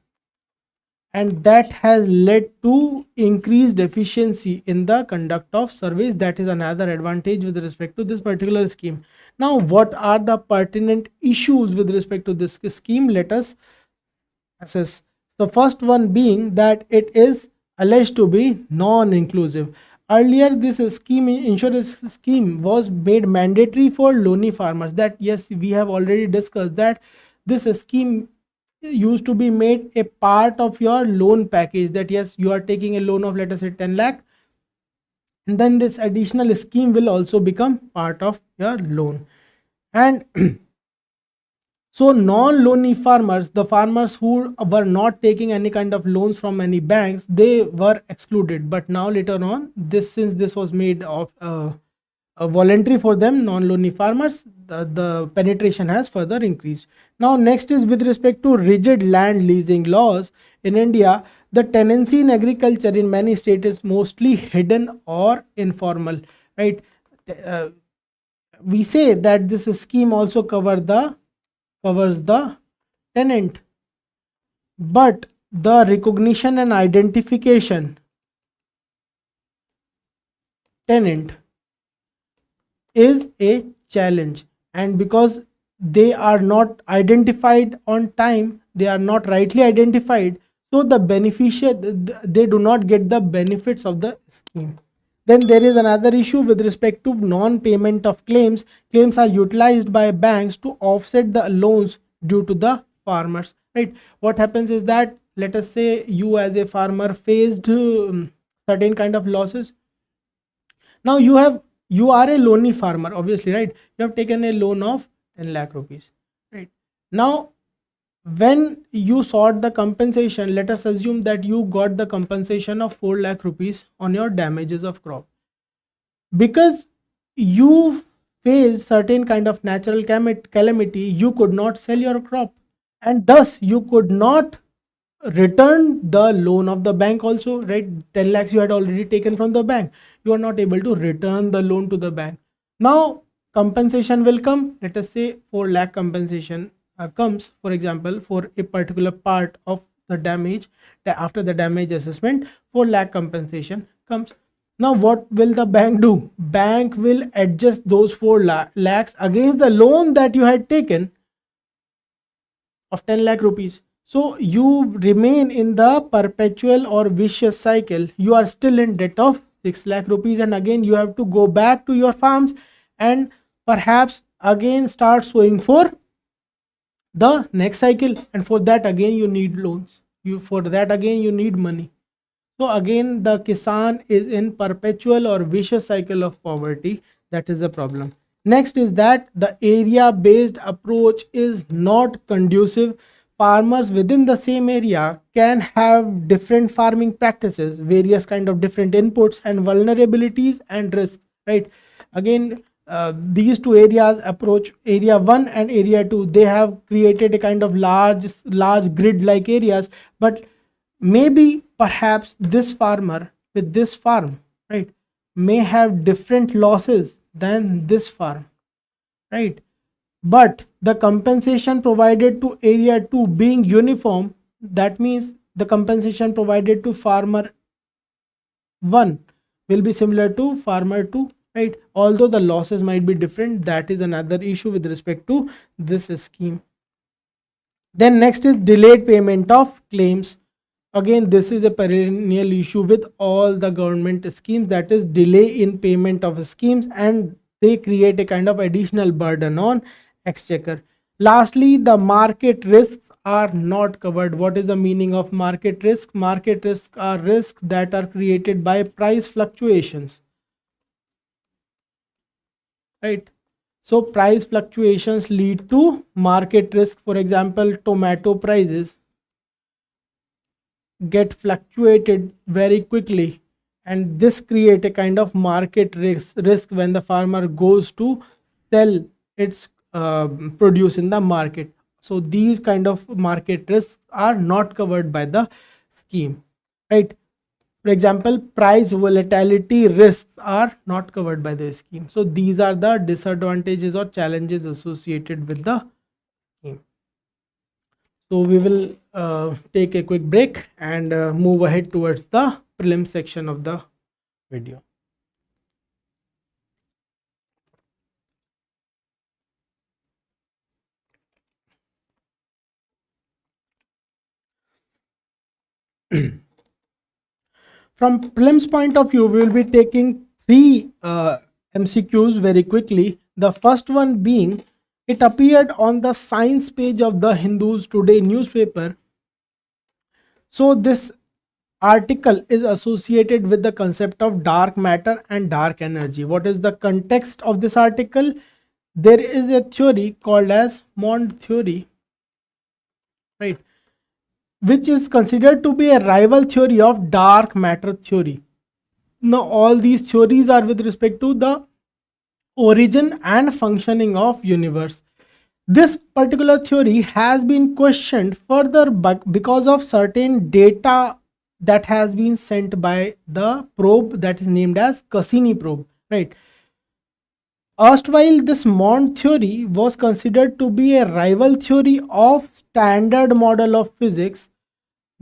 and that has led to increased efficiency in the conduct of surveys. That is another advantage with respect to this particular scheme. Now, what are the pertinent issues with respect to this scheme? Let us assess. The first one being that it is alleged to be non-inclusive. Earlier, this scheme, insurance scheme, was made mandatory for loany farmers. That, yes, we have already discussed that this scheme used to be made a part of your loan package, that yes, you are taking a loan of, let us say, 10 lakh, and then this additional scheme will also become part of your loan. And so non-loany farmers, the farmers who were not taking any kind of loans from any banks, they were excluded. But now later on, this, since this was made of voluntary for them, non-loany farmers, the penetration has further increased. Now, next is with respect to rigid land leasing laws in India. The tenancy in agriculture in many states is mostly hidden or informal, right? We say that this scheme also covers the tenant, but the recognition and identification tenant is a challenge, and because they are not identified on time, they are not rightly identified, so the beneficiary, they do not get the benefits of the scheme. Then there is another issue with respect to non-payment of claims. Claims are utilized by banks to offset the loans due to the farmers, right? What happens is that, let us say, you as a farmer faced certain kind of losses. Now you are a loany farmer, obviously, right? You have taken a loan of 10 lakh rupees, right? Now, when you sought the compensation, let us assume that you got the compensation of 4 lakh rupees on your damages of crop, because you faced certain kind of natural calamity. You could not sell your crop, and thus you could not return the loan of the bank also, right? 10 lakhs you had already taken from the bank, you are not able to return the loan to the bank. Now compensation will come. Let us say 4 lakh compensation comes, for example, for a particular part of the damage. After the damage assessment, 4 lakh compensation comes. Now what will the bank do? Bank will adjust those 4 lakhs against the loan that you had taken of 10 lakh rupees. So you remain in the perpetual or vicious cycle. You are still in debt of 6 lakh rupees, and again you have to go back to your farms and perhaps again start sowing for the next cycle, and for that again you need loans, for that again you need money. So again the kisan is in perpetual or vicious cycle of poverty. That is the problem. Next is that the area based approach is not conducive. Farmers within the same area can have different farming practices, various kind of different inputs and vulnerabilities and risks, right? Again, these two areas approach, area 1 and area 2, they have created a kind of large grid like areas, but maybe perhaps this farmer with this farm, right, may have different losses than this farm, right? But the compensation provided to area 2 being uniform, that means the compensation provided to farmer 1 will be similar to farmer 2, right? Although the losses might be different, that is another issue with respect to this scheme. Then next is delayed payment of claims. Again, this is a perennial issue with all the government schemes, that is delay in payment of schemes, and they create a kind of additional burden on exchequer. Lastly, the market risks are not covered. What is the meaning of market risk? Market risks are risks that are created by price fluctuations, right? So price fluctuations lead to market risk. For example, tomato prices get fluctuated very quickly, and this create a kind of market risk when the farmer goes to sell its produce in the market. So these kind of market risks are not covered by the scheme, right? For example, price volatility risks are not covered by the scheme. So these are the disadvantages or challenges associated with the scheme. So we will take a quick break and move ahead towards the prelim section of the video. From prelims point of view, we will be taking three MCQs very quickly. The first one being, it appeared on the science page of the Hindus Today newspaper. So this article is associated with the concept of dark matter and dark energy. What is the context of this article? There is a theory called as Mond theory, right, which is considered to be a rival theory of dark matter theory. Now all these theories are with respect to the origin and functioning of universe. This particular theory has been questioned further because of certain data that has been sent by the probe that is named as Cassini probe, right? Erstwhile, this Mond theory was considered to be a rival theory of standard model of physics,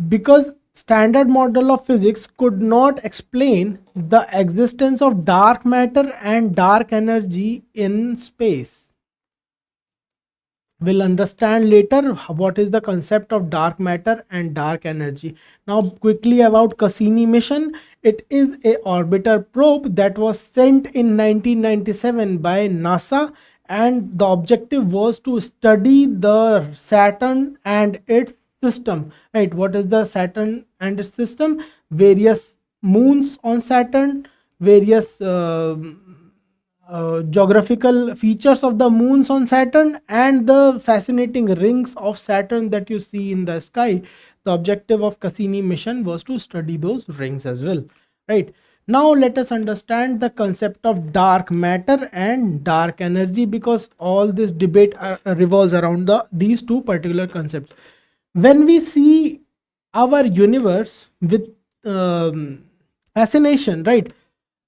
because standard model of physics could not explain the existence of dark matter and dark energy in space. We'll understand later what is the concept of dark matter and dark energy. Now quickly about Cassini mission. It is a orbiter probe that was sent in 1997 by NASA, and the objective was to study the Saturn and its system, right? What is the Saturn and its system? Various moons on Saturn, various geographical features of the moons on Saturn, and the fascinating rings of Saturn that you see in the sky. The objective of Cassini mission was to study those rings as well, right? Now let us understand the concept of dark matter and dark energy, because all this debate revolves around these two particular concepts. When we see our universe with fascination, right,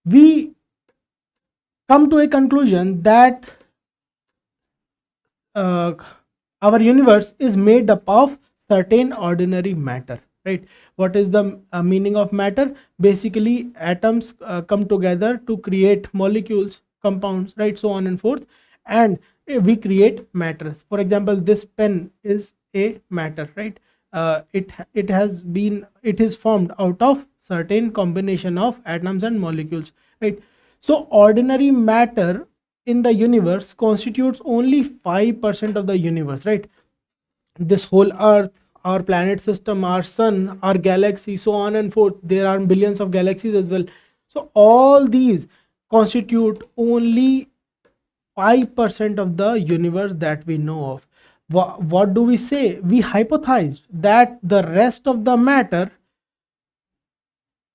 we come to a conclusion that our universe is made up of certain ordinary matter, right? What is the meaning of matter? Basically atoms come together to create molecules, compounds, right, so on and forth, and we create matter. For example, this pen is a matter, right? it is formed out of certain combination of atoms and molecules, right? So ordinary matter in the universe constitutes only 5% of the universe, right? This whole earth, our planet system, our sun, our galaxy, so on and forth, there are billions of galaxies as well. So all these constitute only 5% of the universe that we know of. What do we say? We hypothesized that the rest of the matter,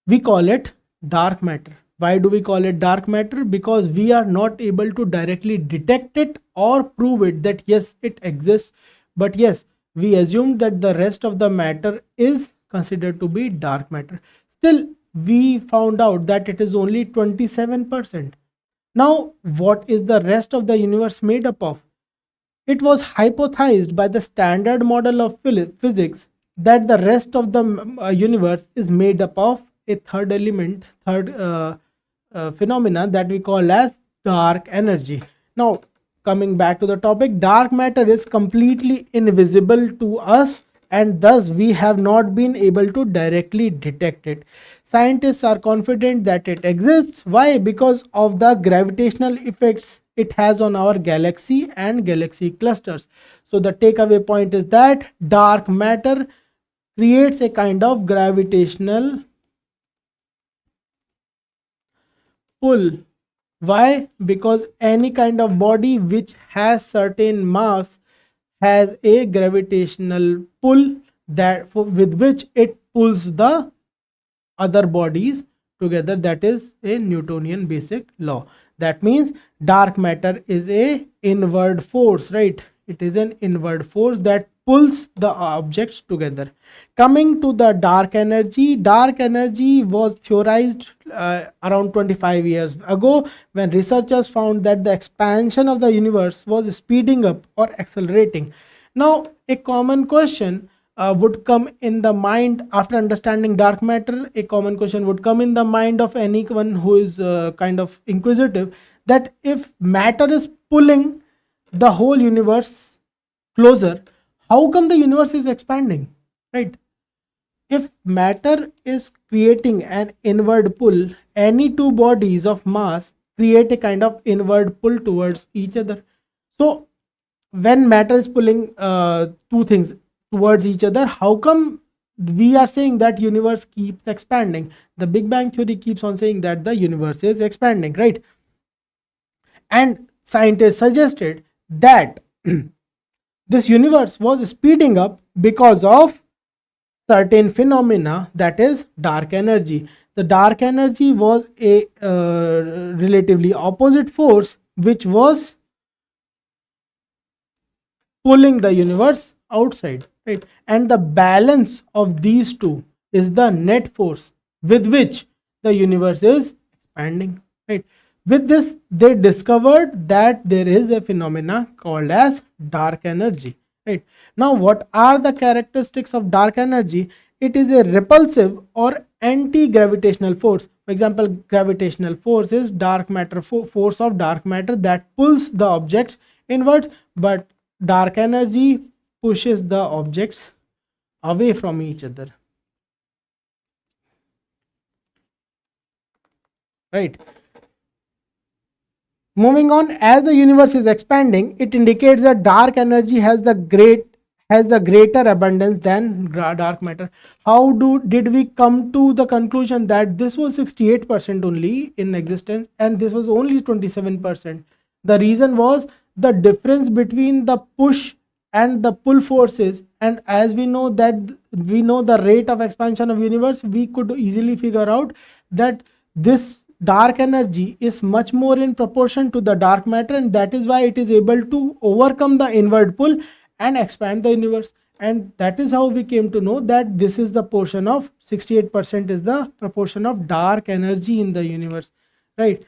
we call it dark matter. Why do we call it dark matter? Because we are not able to directly detect it or prove it that yes, it exists. But yes, we assumed that the rest of the matter is considered to be dark matter. Still, we found out that it is only 27%. Now, what is the rest of the universe made up of? It was hypothesized by the standard model of physics that the rest of the universe is made up of a third element, third phenomena that we call as dark energy. Now, coming back to the topic, dark matter is completely invisible to us, and thus we have not been able to directly detect it. Scientists are confident that it exists. Why? Because of the gravitational effects it has on our galaxy and galaxy clusters. So the takeaway point is that dark matter creates a kind of gravitational pull. Why? Because any kind of body which has certain mass has a gravitational pull that with which it pulls the other bodies together. That is a Newtonian basic law. That means dark matter is a inward force, right? It is an inward force that pulls the objects together. Coming to the dark energy was theorized around 25 years ago, when researchers found that the expansion of the universe was speeding up or accelerating. Now, a common question would come in the mind after understanding dark matter. A common question would come in the mind of anyone who is kind of inquisitive, that if matter is pulling the whole universe closer, how come the universe is expanding, right? If matter is creating an inward pull, any two bodies of mass create a kind of inward pull towards each other. So when matter is pulling two things towards each other, how come we are saying that universe keeps expanding? The Big Bang theory keeps on saying that the universe is expanding, right? And scientists suggested that this universe was speeding up because of certain phenomena, that is dark energy. The dark energy was a relatively opposite force which was pulling the universe outside, right? And the balance of these two is the net force with which the universe is expanding, right? With this, they discovered that there is a phenomena called as dark energy, right? Now, what are the characteristics of dark energy? It is a repulsive or anti-gravitational force. For example, gravitational force is dark matter force of dark matter that pulls the objects inwards, but dark energy pushes the objects away from each other, right? Moving on, as the universe is expanding, it indicates that dark energy has the greater abundance than dark matter. How did we come to the conclusion that this was 68% only in existence and this was only 27%? The reason was the difference between the push and the pull forces, and as we know the rate of expansion of universe, we could easily figure out that this dark energy is much more in proportion to the dark matter, and that is why it is able to overcome the inward pull and expand the universe. And that is how we came to know that this is the portion of 68% is the proportion of dark energy in the universe, right?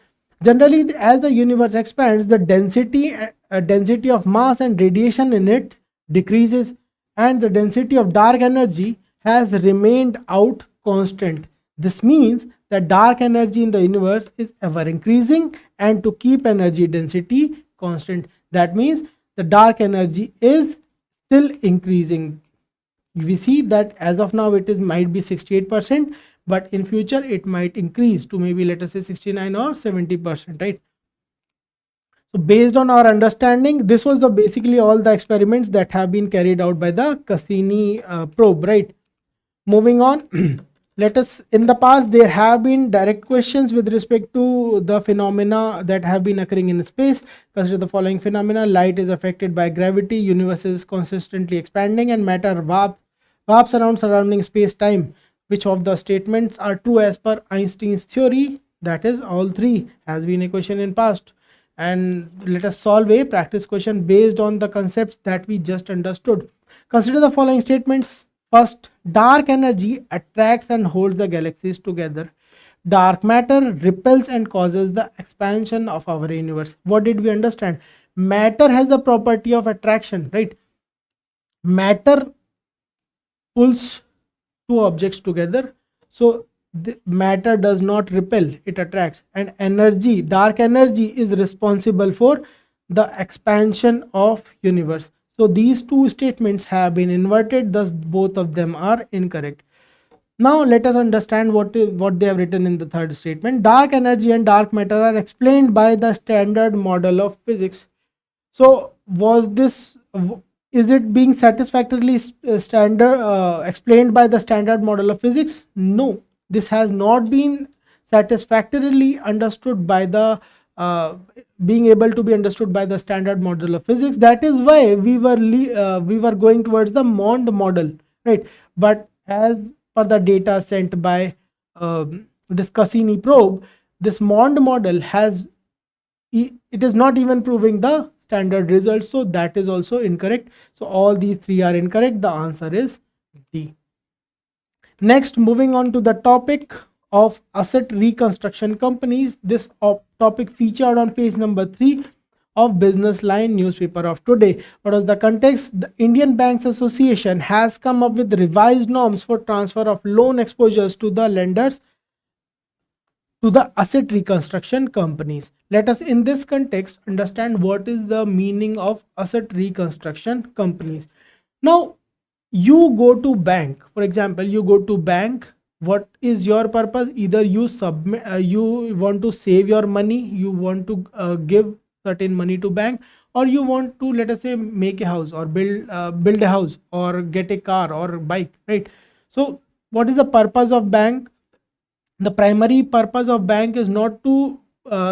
Generally, as the universe expands, the density of mass and radiation in it decreases, and the density of dark energy has remained out constant. This means that dark energy in the universe is ever increasing, and to keep energy density constant, that means the dark energy is still increasing. we see that as of now it is might be 68%, but in future it might increase to maybe let us say 69 or 70%, right? So based on our understanding, this was the basically all the experiments that have been carried out by the Cassini probe, right? Moving on, let us, in the past there have been direct questions with respect to the phenomena that have been occurring in space. Consider the following phenomena: light is affected by gravity, universe is consistently expanding, and matter warps around surrounding space-time. Which of the statements are true as per Einstein's theory? That is, all three has been a question in past. And let us solve a practice question based on the concepts that we just understood. Consider the following statements. First, dark energy attracts and holds the galaxies together. Dark matter repels and causes the expansion of our universe. What did we understand? Matter has the property of attraction, right? Matter pulls two objects together. So the matter does not repel, it attracts. And energy, dark energy, is responsible for the expansion of universe. So these two statements have been inverted, thus both of them are incorrect. Now let us understand what they have written in the third statement. Dark energy and dark matter are explained by the standard model of physics. So was this, is it being satisfactorily explained by the standard model of physics? No, this has not been satisfactorily understood by the being able to be understood by the standard model of physics. That is why we were going towards the Mond model, right? But as per the data sent by this Cassini probe, this Mond model has, it is not even proving the standard results, so that is also incorrect. So all these three are incorrect. The answer is D. Next, moving on to the topic of asset reconstruction companies. This topic featured on page number 3 of Business Line newspaper of today. What was the context? The Indian Banks Association has come up with revised norms for transfer of loan exposures to the lenders to the asset reconstruction companies. Let us in this context understand what is the meaning of asset reconstruction companies. Now you go to bank, for example, you go to bank. What is your purpose? Either you submit, you want to save your money, you want to give certain money to bank, or you want to, let us say, make a house or build a house or get a car or bike, right? So what is the purpose of bank? The primary purpose of bank is not to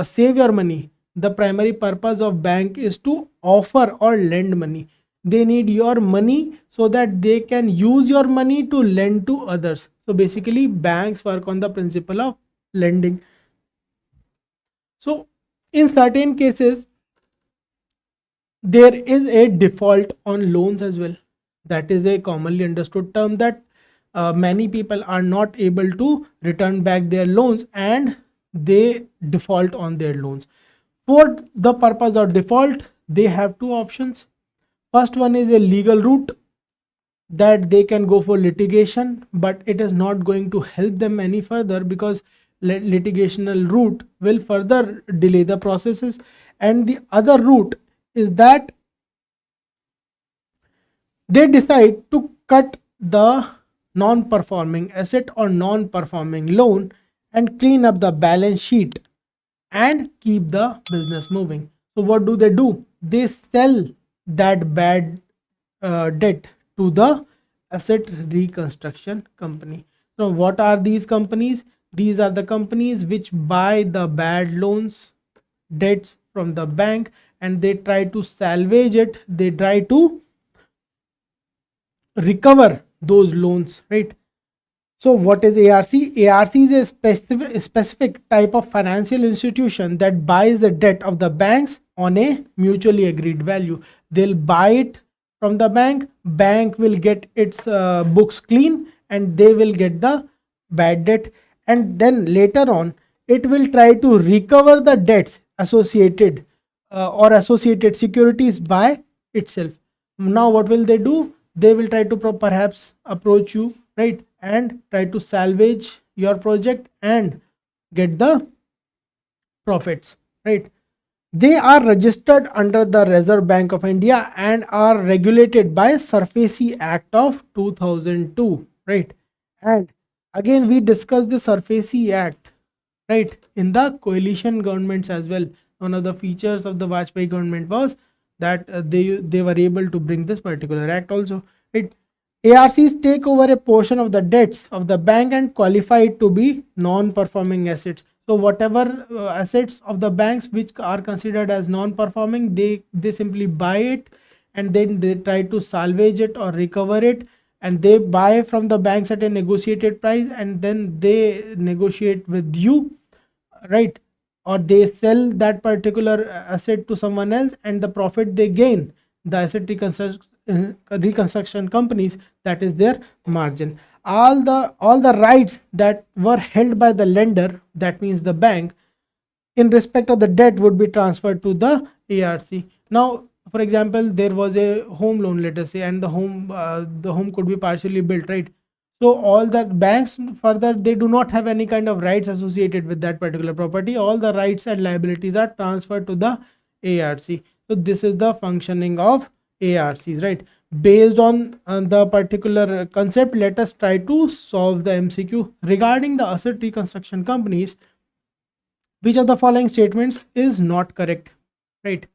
save your money. The primary purpose of bank is to offer or lend money. They need your money so that they can use your money to lend to others. So basically banks work on the principle of lending. So in certain cases there is a default on loans as well. That is a commonly understood term, that many people are not able to return back their loans and they default on their loans. For the purpose of default, they have two options. First one is a legal route, that they can go for litigation, but it is not going to help them any further because litigational route will further delay the processes. And the other route is that they decide to cut the non-performing asset or non-performing loan and clean up the balance sheet and keep the business moving. So what do? They sell that bad debt to the asset reconstruction company. So what are these companies? These are the companies which buy the bad loans, debts from the bank, and they try to salvage it. They try to recover those loans, right? So what is ARC? ARC is a specific type of financial institution that buys the debt of the banks on a mutually agreed value. They'll buy it from the bank will get its books clean, and they will get the bad debt, and then later on it will try to recover the debts associated or associated securities by itself. Now what will they do? They will try to perhaps approach you, right, and try to salvage your project and get the profits, right? They are registered under the Reserve Bank of India and are regulated by SARFAESI Act of 2002, right? And again, we discussed the SARFAESI Act, right, in the coalition governments as well. One of the features of the Vajpayee government was that they were able to bring this particular act also, right? ARCs take over a portion of the debts of the bank and qualify it to be non-performing assets. So whatever assets of the banks which are considered as non-performing, they simply buy it and then they try to salvage it or recover it, and they buy from the banks at a negotiated price and then they negotiate with you, right? Or they sell that particular asset to someone else, and the profit they gain, the asset reconstruction companies, that is their margin. All the rights that were held by the lender, that means the bank, in respect of the debt would be transferred to the ARC. Now, for example, there was a home loan, let us say, and the home could be partially built, right? So all the banks further, they do not have any kind of rights associated with that particular property. All the rights and liabilities are transferred to the ARC. So this is the functioning of ARCs, right? Based on the particular concept, let us try to solve the MCQ regarding the asset reconstruction companies. Which of the following statements is not correct, right?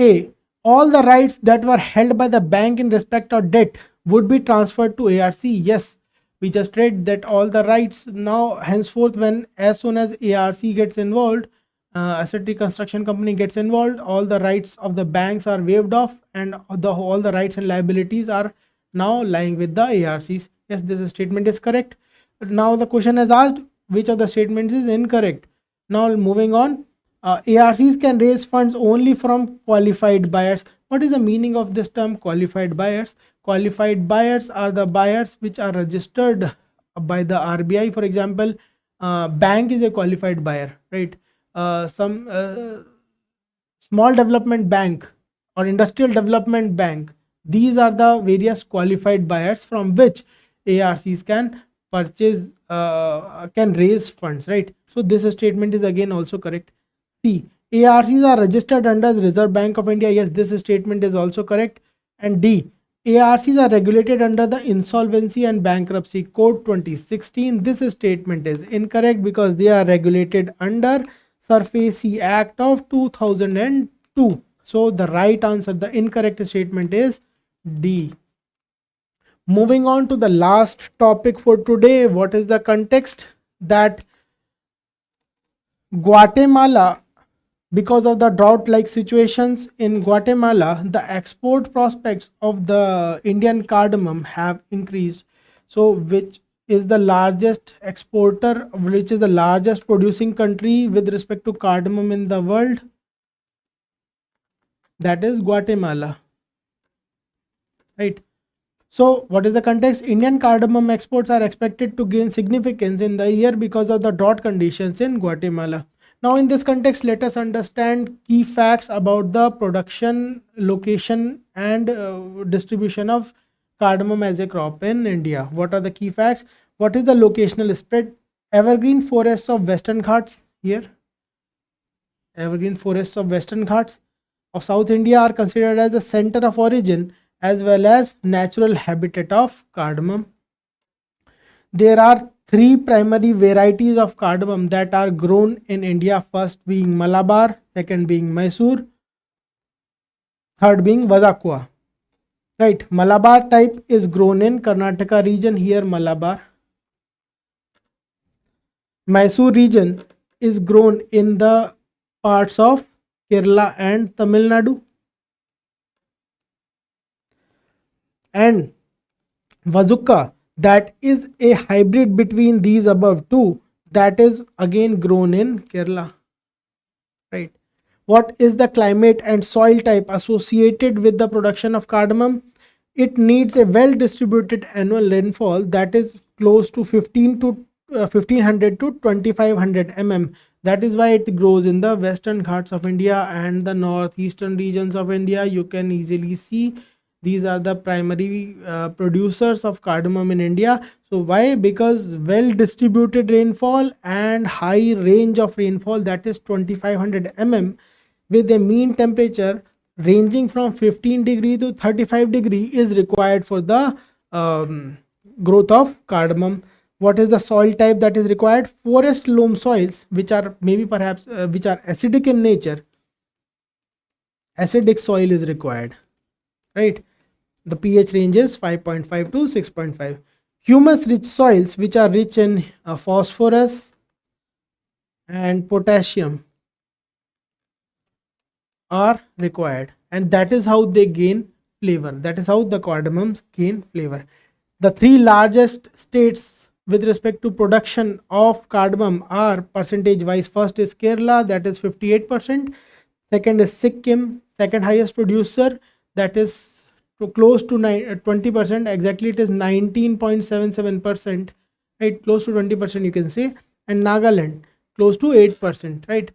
A, all the rights that were held by the bank in respect of debt would be transferred to ARC. Yes, we just read that all the rights now henceforth, when as soon as ARC gets involved, asset reconstruction company gets involved, all the rights of the banks are waived off and all the rights and liabilities are now lying with the ARCs. Yes, this statement is correct. Now the question is asked, which of the statements is incorrect? Now moving on, ARCs can raise funds only from qualified buyers. What is the meaning of this term qualified buyers? Qualified buyers are the buyers which are registered by the RBI. For example, bank is a qualified buyer, right? Some small development bank or industrial development bank, these are the various qualified buyers from which ARCs can purchase, can raise funds, right? So this statement is again also correct. C, ARCs are registered under the Reserve Bank of India. Yes, this statement is also correct. And D, ARCs are regulated under the Insolvency and Bankruptcy Code 2016. This statement is incorrect because they are regulated under SARFAESI Act of 2002. So the right answer, the incorrect statement is D. Moving on to the last topic for today. What is the context? That Guatemala, because of the drought-like situations in Guatemala, the export prospects of the Indian cardamom have increased. So which is the largest exporter, which is the largest producing country with respect to cardamom in the world? That is Guatemala, right? So what is the context? Indian cardamom exports are expected to gain significance in the year because of the drought conditions in Guatemala. Now in this context, let us understand key facts about the production, location and distribution of cardamom as a crop in India. What are the key facts? What is the locational spread? Evergreen forests of Western Ghats here. Evergreen forests of Western Ghats of South India are considered as the center of origin as well as natural habitat of cardamom. There are three primary varieties of cardamom that are grown in India. First being Malabar, second being Mysore, third being Vazakua. Right, Malabar type is grown in Karnataka region, here Malabar. Mysore region is grown in the parts of Kerala and Tamil Nadu. And Vazuka, that is a hybrid between these above two, that is again grown in Kerala, right? What is the climate and soil type associated with the production of cardamom? It needs a well distributed annual rainfall that is close to 1500 to 2500 mm. That is why it grows in the Western Ghats of India and the northeastern regions of India. You can easily see these are the primary producers of cardamom in India. So why? Because well distributed rainfall and high range of rainfall, that is 2500 mm, with a mean temperature ranging from 15 degree to 35 degree is required for the growth of cardamom. What is the soil type that is required? Forest loam soils, which are maybe perhaps which are acidic in nature. Acidic soil is required, right? The pH range is 5.5 to 6.5. Humus rich soils, which are rich in phosphorus and potassium, are required, and that is how they gain flavor. That is how the cardamoms gain flavor. The three largest states with respect to production of cardamom are percentage wise. First is Kerala, that is 58%. Second is Sikkim, second highest producer, that is close to 20%. Exactly, it is 19.77%, right? Close to 20%, you can say. And Nagaland, close to 8%, right?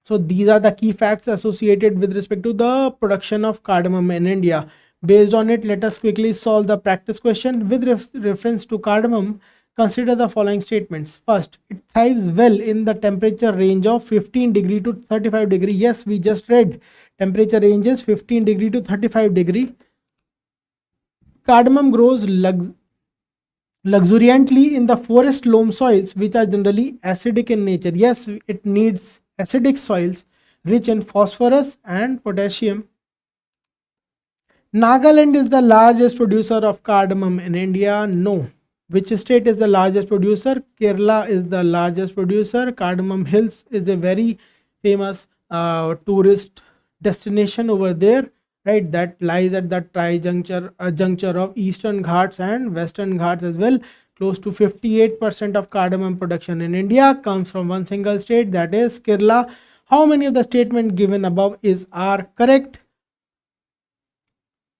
So these are the key facts associated with respect to the production of cardamom in India. Based on it, let us quickly solve the practice question. With reference to cardamom, consider the following statements. First, it thrives well in the temperature range of 15 degree to 35 degree. Yes, we just read temperature range is 15 degree to 35 degree. Cardamom grows luxuriantly in the forest loam soils, which are generally acidic in nature. Yes, it needs acidic soils rich in phosphorus and potassium. Nagaland is the largest producer of cardamom in India. No. Which state is the largest producer? Kerala is the largest producer. Cardamom Hills is a very famous tourist destination over there, right? That lies at the juncture of Eastern Ghats and Western Ghats as well. Close to 58% of cardamom production in India comes from one single state, that is Kerala. How many of the statements given above are correct?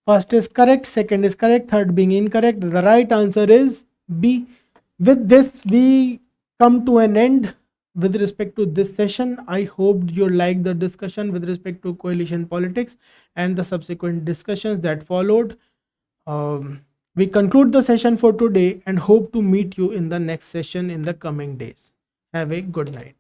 First is correct, second is correct, third being incorrect. The right answer is B. With this, we come to an end with respect to this session. I hope you liked the discussion with respect to coalition politics and the subsequent discussions that followed. We conclude the session for today and hope to meet you in the next session in the coming days. Have a good night.